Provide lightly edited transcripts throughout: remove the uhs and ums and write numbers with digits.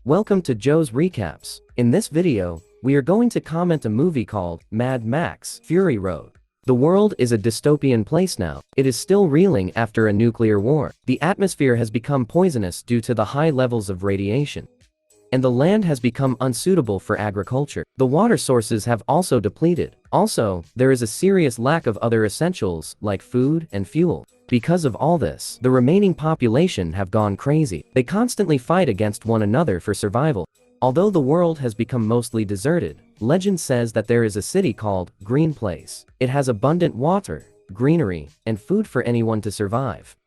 Welcome to Joe's Recaps. In this video, we are going to comment a movie called Mad Max: Fury Road. The world is a dystopian place now. It is still reeling after a nuclear war. The atmosphere has become poisonous due to the high levels of radiation, and the land has become unsuitable for agriculture. The water sources have also depleted. Also, there is a serious lack of other essentials like food and fuel. Because of all this, the remaining population have gone crazy. They constantly fight against one another for survival. Although the world has become mostly deserted, legend says that there is a city called Green Place. It has abundant water, greenery, and food for anyone to survive.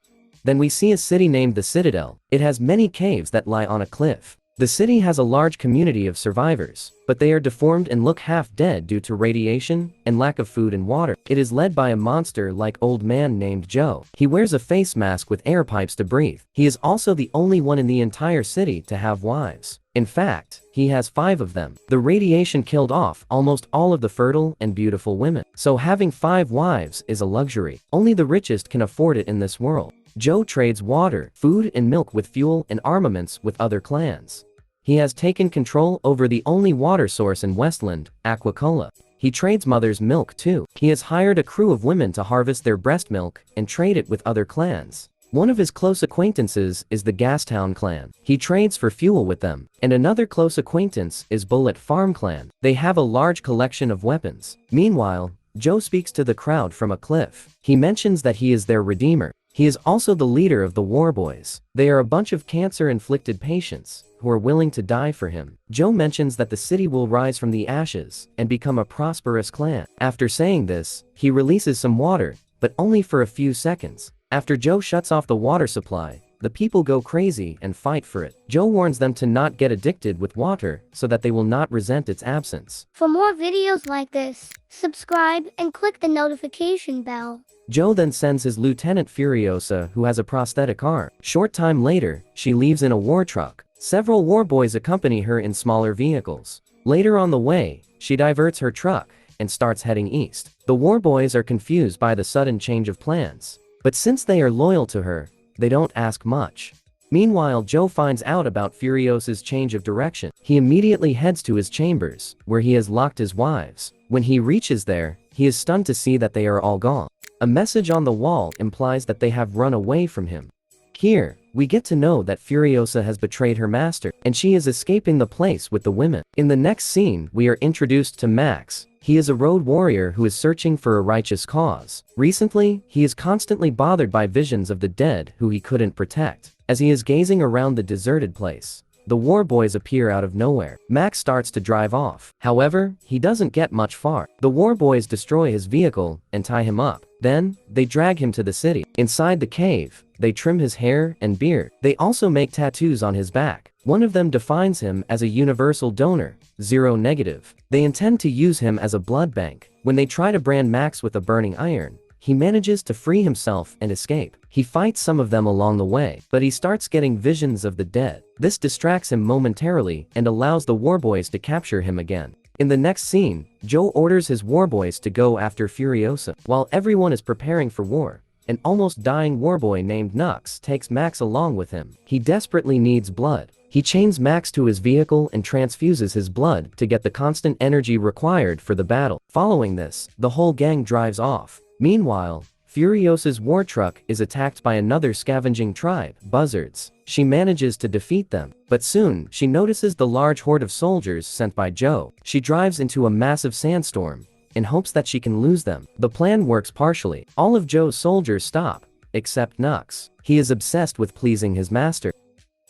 Then we see a city named the Citadel. It has many caves that lie on a cliff. The city has a large community of survivors, but they are deformed and look half dead due to radiation and lack of food and water. It is led by a monster-like old man named Joe. He wears a face mask with air pipes to breathe. He is also the only one in the entire city to have wives. In fact, he has 5 of them. The radiation killed off almost all of the fertile and beautiful women, so having 5 wives is a luxury. Only the richest can afford it in this world. Joe trades water, food and milk with fuel and armaments with other clans. He has taken control over the only water source in Westland, Aquacola. He trades mother's milk too. He has hired a crew of women to harvest their breast milk and trade it with other clans. One of his close acquaintances is the Gastown clan. He trades for fuel with them. And another close acquaintance is Bullet Farm clan. They have a large collection of weapons. Meanwhile, Joe speaks to the crowd from a cliff. He mentions that he is their redeemer. He is also the leader of the War Boys. They are a bunch of cancer-inflicted patients who are willing to die for him. Joe mentions that the city will rise from the ashes and become a prosperous clan. After saying this, he releases some water, but only for a few seconds. After Joe shuts off the water supply, the people go crazy and fight for it. Joe warns them to not get addicted with water so that they will not resent its absence. For more videos like this, subscribe and click the notification bell. Joe then sends his Lieutenant Furiosa, who has a prosthetic arm. Short time later, she leaves in a war truck. Several war boys accompany her in smaller vehicles. Later on the way, she diverts her truck and starts heading east. The war boys are confused by the sudden change of plans, but since they are loyal to her, they don't ask much. Meanwhile, Joe finds out about Furiosa's change of direction. He immediately heads to his chambers, where he has locked his wives. When he reaches there, he is stunned to see that they are all gone. A message on the wall implies that they have run away from him. Here, we get to know that Furiosa has betrayed her master, and she is escaping the place with the women. In the next scene, we are introduced to Max. He is a road warrior who is searching for a righteous cause. Recently, he is constantly bothered by visions of the dead who he couldn't protect. As he is gazing around the deserted place, the war boys appear out of nowhere. Max starts to drive off. However, he doesn't get much far. The war boys destroy his vehicle and tie him up. Then, they drag him to the city. Inside the cave, they trim his hair and beard. They also make tattoos on his back. One of them defines him as a universal donor, 0 negative. They intend to use him as a blood bank. When they try to brand Max with a burning iron, he manages to free himself and escape. He fights some of them along the way, but he starts getting visions of the dead. This distracts him momentarily and allows the war boys to capture him again. In the next scene, Joe orders his war boys to go after Furiosa. While everyone is preparing for war, an almost dying warboy named Nux takes Max along with him. He desperately needs blood. He chains Max to his vehicle and transfuses his blood to get the constant energy required for the battle. Following this, the whole gang drives off. Meanwhile, Furiosa's war truck is attacked by another scavenging tribe, buzzards. She manages to defeat them, but soon she notices the large horde of soldiers sent by Joe. She drives into a massive sandstorm in hopes that she can lose them. The plan works partially. All of Joe's soldiers stop, except Nux. He is obsessed with pleasing his master,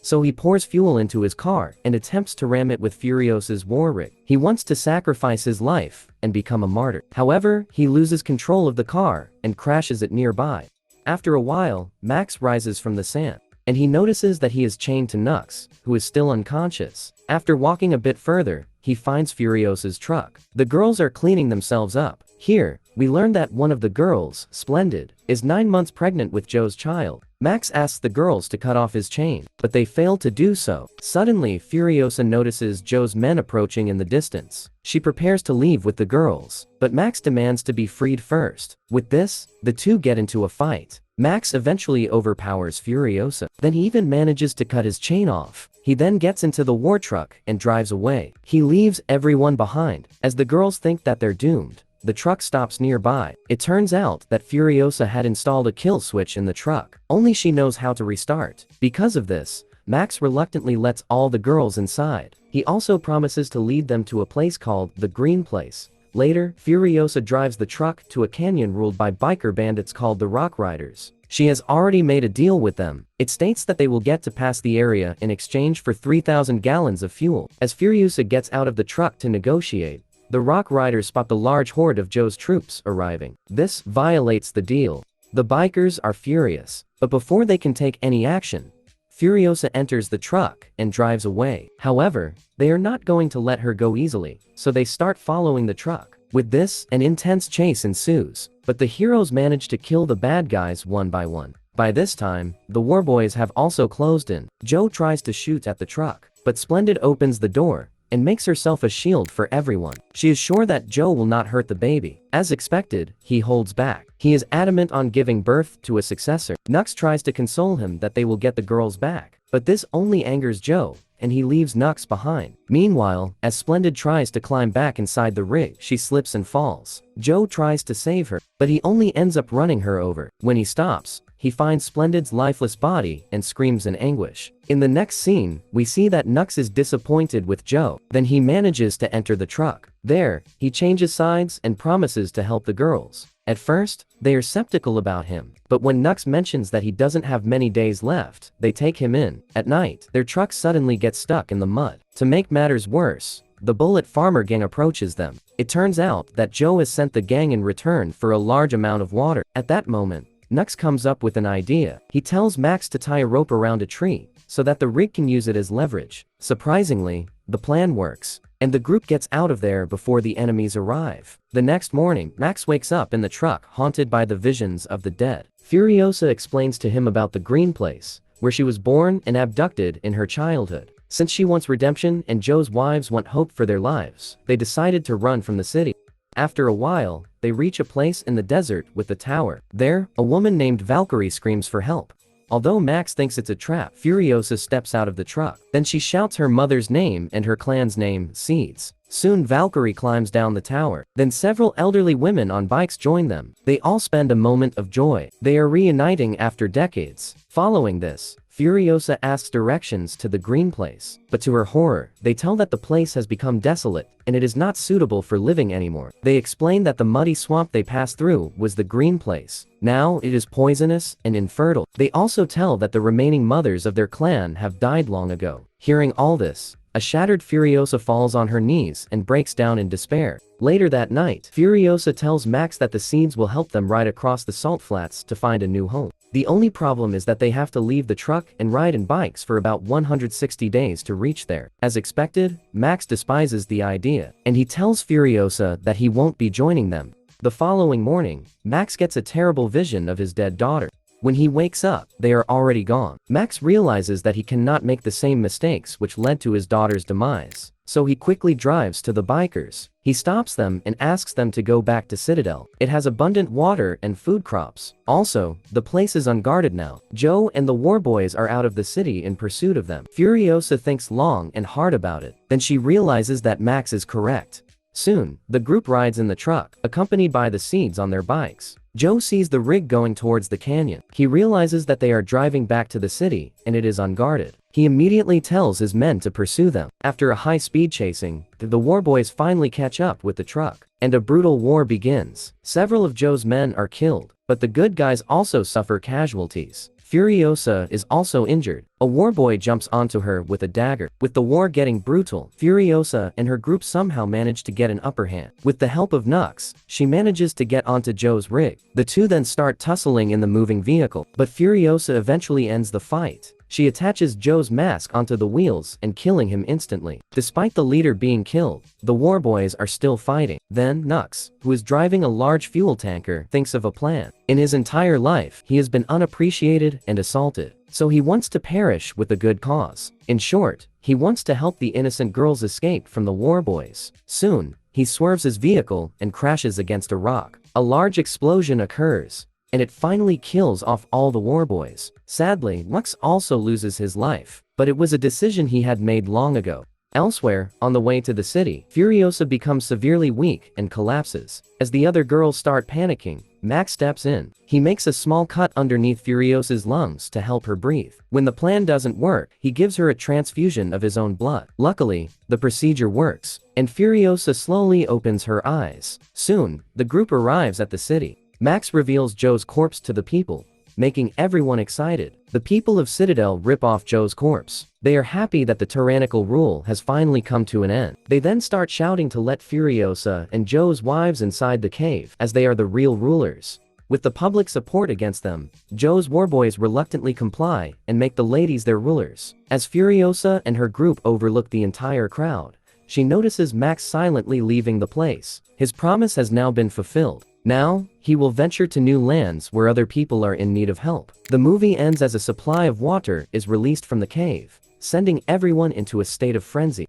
so he pours fuel into his car and attempts to ram it with Furiosa's war rig. He wants to sacrifice his life and become a martyr. However, he loses control of the car and crashes it nearby. After a while, Max rises from the sand, and he notices that he is chained to Nux, who is still unconscious. After walking a bit further, he finds Furiosa's truck. The girls are cleaning themselves up. Here, we learn that one of the girls, Splendid, is 9 months pregnant with Joe's child. Max asks the girls to cut off his chain, but they fail to do so. Suddenly, Furiosa notices Joe's men approaching in the distance. She prepares to leave with the girls, but Max demands to be freed first. With this, the two get into a fight. Max eventually overpowers Furiosa. Then he even manages to cut his chain off. He then gets into the war truck and drives away. He leaves everyone behind. As the girls think that they're doomed, the truck stops nearby. It turns out that Furiosa had installed a kill switch in the truck. Only she knows how to restart. Because of this, Max reluctantly lets all the girls inside. He also promises to lead them to a place called the Green Place. Later, Furiosa drives the truck to a canyon ruled by biker bandits called the Rock Riders. She has already made a deal with them. It states that they will get to pass the area in exchange for 3,000 gallons of fuel. As Furiosa gets out of the truck to negotiate, the Rock Riders spot the large horde of Joe's troops arriving. This violates the deal. The bikers are furious, but before they can take any action, Furiosa enters the truck and drives away. However, they are not going to let her go easily, so they start following the truck. With this, an intense chase ensues, but the heroes manage to kill the bad guys one by one. By this time, the warboys have also closed in. Joe tries to shoot at the truck, but Splendid opens the door and makes herself a shield for everyone. She is sure that Joe will not hurt the baby. As expected, he holds back. He is adamant on giving birth to a successor. Nux tries to console him that they will get the girls back, but this only angers Joe, and he leaves Nux behind. Meanwhile, as Splendid tries to climb back inside the rig, she slips and falls. Joe tries to save her, but he only ends up running her over. When he stops, he finds Splendid's lifeless body and screams in anguish. In the next scene, we see that Nux is disappointed with Joe. Then he manages to enter the truck. There, he changes sides and promises to help the girls. At first, they are skeptical about him, but when Nux mentions that he doesn't have many days left, they take him in. At night, their truck suddenly gets stuck in the mud. To make matters worse, the Bullet Farmer gang approaches them. It turns out that Joe has sent the gang in return for a large amount of water. At that moment, Nux comes up with an idea. He tells Max to tie a rope around a tree, so that the rig can use it as leverage. Surprisingly, the plan works, and the group gets out of there before the enemies arrive. The next morning, Max wakes up in the truck, haunted by the visions of the dead. Furiosa explains to him about the Green Place, where she was born and abducted in her childhood. Since she wants redemption and Joe's wives want hope for their lives, they decided to run from the city. After a while, they reach a place in the desert with a tower. There, a woman named Valkyrie screams for help. Although Max thinks it's a trap, Furiosa steps out of the truck. Then she shouts her mother's name and her clan's name, Seeds. Soon Valkyrie climbs down the tower. Then several elderly women on bikes join them. They all spend a moment of joy. They are reuniting after decades. Following this, Furiosa asks directions to the Green Place, but to her horror, they tell that the place has become desolate, and it is not suitable for living anymore. They explain that the muddy swamp they passed through was the Green Place. Now it is poisonous and infertile. They also tell that the remaining mothers of their clan have died long ago. Hearing all this, a shattered Furiosa falls on her knees and breaks down in despair. Later that night, Furiosa tells Max that the Seeds will help them ride across the salt flats to find a new home. The only problem is that they have to leave the truck and ride in bikes for about 160 days to reach there. As expected, Max despises the idea, and he tells Furiosa that he won't be joining them. The following morning, Max gets a terrible vision of his dead daughter. When he wakes up, they are already gone. Max realizes that he cannot make the same mistakes which led to his daughter's demise, so he quickly drives to the bikers. He stops them and asks them to go back to Citadel. It has abundant water and food crops. Also, the place is unguarded now. Joe and the warboys are out of the city in pursuit of them. Furiosa thinks long and hard about it. Then she realizes that Max is correct. Soon, the group rides in the truck, accompanied by the Seeds on their bikes. Joe sees the rig going towards the canyon. He realizes that they are driving back to the city, and it is unguarded. He immediately tells his men to pursue them. After a high-speed chasing, the warboys finally catch up with the truck, and a brutal war begins. Several of Joe's men are killed, but the good guys also suffer casualties. Furiosa is also injured. A warboy jumps onto her with a dagger. With the war getting brutal, Furiosa and her group somehow manage to get an upper hand. With the help of Nux, she manages to get onto Joe's rig. The two then start tussling in the moving vehicle, but Furiosa eventually ends the fight. She attaches Joe's mask onto the wheels and killing him instantly. Despite the leader being killed, the warboys are still fighting. Then Nux, who is driving a large fuel tanker, thinks of a plan. In his entire life, he has been unappreciated and assaulted, so he wants to perish with a good cause. In short, he wants to help the innocent girls escape from the warboys. Soon, he swerves his vehicle and crashes against a rock. A large explosion occurs, and it finally kills off all the warboys. Sadly, Lux also loses his life, but it was a decision he had made long ago. Elsewhere, on the way to the city, Furiosa becomes severely weak and collapses. As the other girls start panicking, Max steps in. He makes a small cut underneath Furiosa's lungs to help her breathe. When the plan doesn't work, he gives her a transfusion of his own blood. Luckily, the procedure works, and Furiosa slowly opens her eyes. Soon, the group arrives at the city. Max reveals Joe's corpse to the people, making everyone excited. The people of Citadel rip off Joe's corpse. They are happy that the tyrannical rule has finally come to an end. They then start shouting to let Furiosa and Joe's wives inside the cave, as they are the real rulers. With the public support against them, Joe's warboys reluctantly comply and make the ladies their rulers. As Furiosa and her group overlook the entire crowd, she notices Max silently leaving the place. His promise has now been fulfilled. Now, he will venture to new lands where other people are in need of help. The movie ends as a supply of water is released from the cave, sending everyone into a state of frenzy.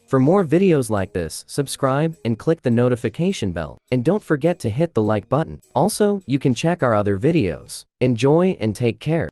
For more videos like this, subscribe and click the notification bell. And don't forget to hit the like button. Also, you can check our other videos. Enjoy and take care.